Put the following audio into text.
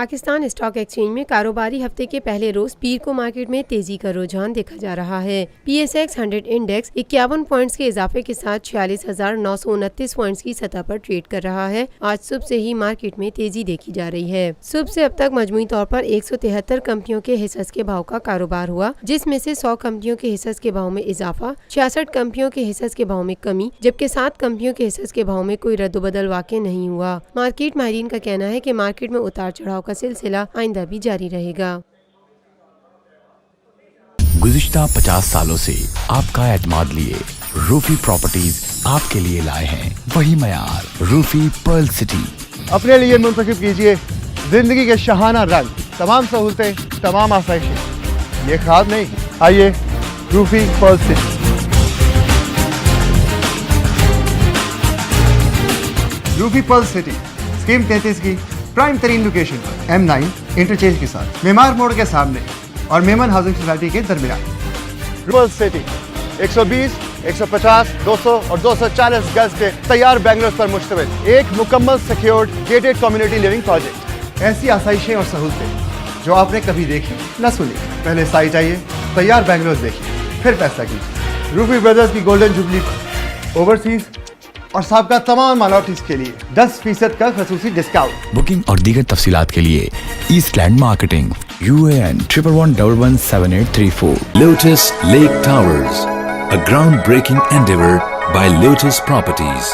Pakistan stock exchange में कारोबारी हफ्ते के पहले रोज पीर को मार्केट में तेजी का रुझान देखा जा रहा है। PSX 100 इंडेक्स 51 पॉइंट्स के इजाफे के साथ 46,929 पॉइंट्स की सतह पर ट्रेड कर रहा है। आज सुबह से ही मार्केट में तेजी देखी जा रही है। सुबह से अब तक मजमूई तौर पर 173 कंपनियों के हिस्सों के भाव का कारोबार हुआ, जिसमें से 100 कंपनियों के हिस्सों के भाव में इजाफा, 66 कंपनियों के हिस्सों के भाव में कमी, जबकि 7 कंपनियों के हिस्सों के भाव में कोई रद्दोबदल वाक़ई नहीं हुआ। मार्केट माहिरीन का कहना है कि मार्केट में उतार चढ़ाव का सिलसिला आइंदा भी जारी रहेगा। गुज़िश्ता 50 सालों से आपका एतमाद लिए रूफी प्रॉपर्टीज आपके लिए लाए हैं वही मयार, रूफी पर्ल सिटी। अपने लिए मुंतखब कीजिए जिंदगी के शहाना रंग, तमाम सहूलतें, तमाम आसाइशें। ये ख्वाब नहीं, आइए Rufi Perl city. Rufi Perl city scheme 33 की प्राइम तरीन लोकेशन पर M9 इंटरचेंज के साथ मेमार मोड़ के सामने और मेमन हाउसिंग सोसाइटी के दरमियान। पर्ल सिटी 120, 150, 200 और 240 गज के तैयार बैंगलोर पर मुश्तमिल एक मुकम्मल secured gated community living project. ऐसी आसाइशें और सहूलतें जो आपने कभी देखी न सुनी। पहले साइट आइए, तैयार बैंगलोर देखिए, फिर फैसला कीजिए। रूफी ब्रदर्स की गोल्डन जुबली पर ओवरसीज और साबका तमाम माइनॉरिटीज के लिए 10% का खसूसी डिस्काउंट। बुकिंग और दीगर तफसीलात के लिए ईस्टलैंड marketing UAN 11117834। Lotus Lake Towers, a groundbreaking endeavor by Lotus Properties.